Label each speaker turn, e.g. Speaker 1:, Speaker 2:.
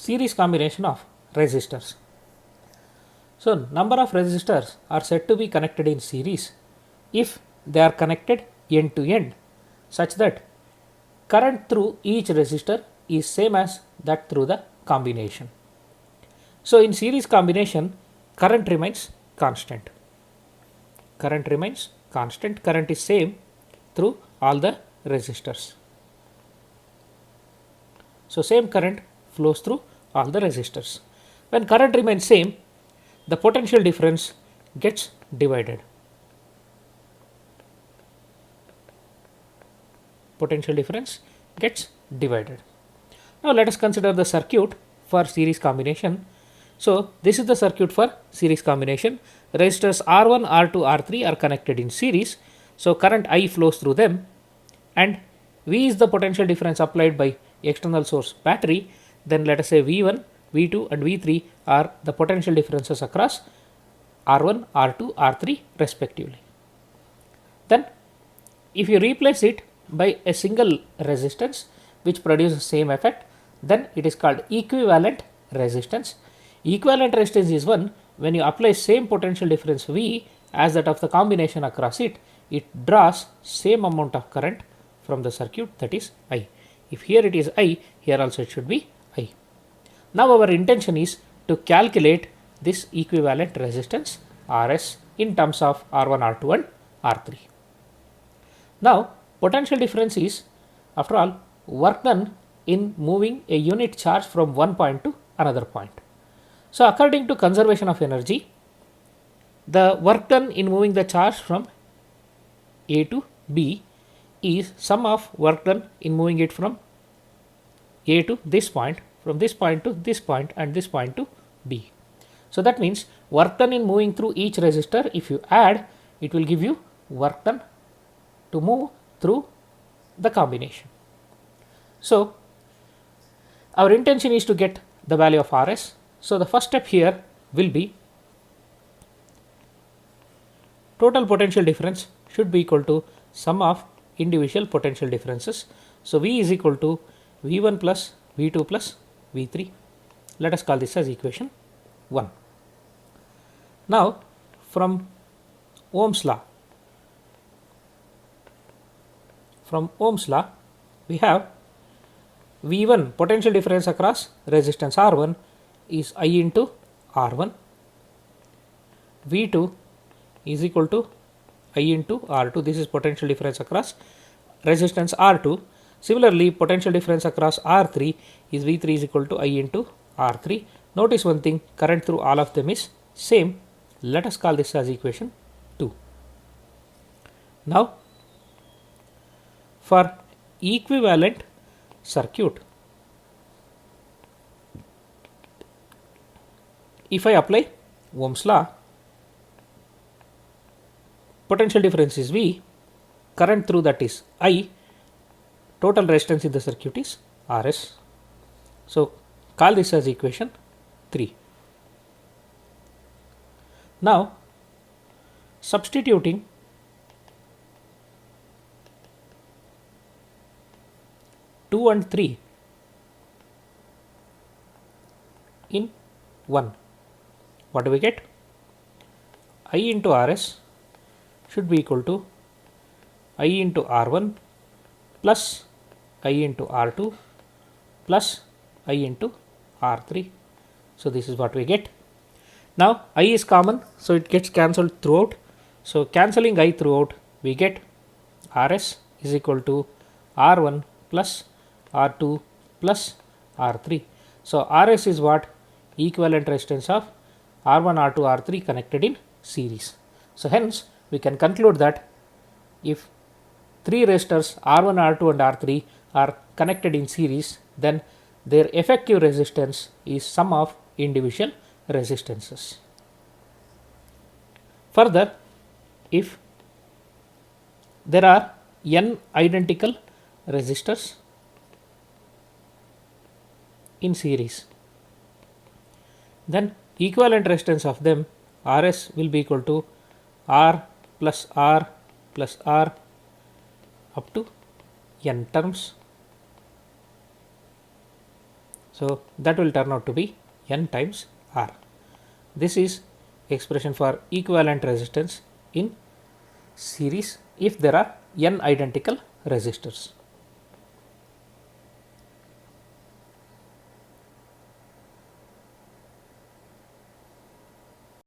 Speaker 1: series combination of resistors. So number of resistors are said to be connected in series if they are connected end to end such that current through each resistor is same as that through the combination. So in series combination, current remains constant. Current remains constant. Current is same through all the resistors. So same current flows through all the resistors. When current remains same, the potential difference gets divided. Potential difference gets divided. Now let us consider the circuit for series combination. So this is the circuit for series combination. Resistors R1, R2, R3 are connected in series. So current I flows through them, and V is the potential difference applied by external source battery. Then let us say V1, V2 and V3 are the potential differences across R1, R2, R3 respectively. Then if you replace it by a single resistance which produces same effect, then it is called equivalent resistance. Equivalent resistance is one when you apply same potential difference V as that of the combination across it, it draws same amount of current from the circuit, that is I. If here it is I, here also it should be I. Now our intention is to calculate this equivalent resistance Rs in terms of R1, R2 and R3. Now potential difference is, after all, work done in moving a unit charge from one point to another point. So according to conservation of energy, the work done in moving the charge from A to B is sum of work done in moving it from A to this point, from this point to this point and this point to B. So that means work done in moving through each resistor, if you add, it will give you work done to move through the combination. So our intention is to get the value of Rs. So the first step here will be total potential difference should be equal to sum of individual potential differences. So V is equal to V1 plus V2 plus V3. Let us call this as equation 1. Now from Ohm's law, we have V1 potential difference across resistance R1 is I into R1. V2 is equal to I into R2. This is potential difference across resistance R2. Similarly, potential difference across R3 is V3 is equal to I into R3. Notice one thing, current through all of them is same. Let us call this as equation 2. Now for equivalent circuit, if I apply Ohm's law, potential difference is V, current through that is I, total resistance in the circuit is Rs. So call this as equation 3. Now substituting two and 3 in 1, what do we get? I into Rs should be equal to I into R1 plus I into R2 plus I into R3. So this is what we get. Now I is common, so it gets cancelled throughout. So cancelling I throughout, we get Rs is equal to R1 plus R2 plus R3. So Rs is what? Equivalent resistance of R1, R2, R3 connected in series. So hence we can conclude that if three resistors R1, R2 and R3 are connected in series, then their effective resistance is sum of individual resistances. Further, if there are n identical resistors in series, then equivalent resistance of them Rs will be equal to R plus R plus R up to n terms So that will turn out to be N times R. This is expression for equivalent resistance in series if there are N identical resistors.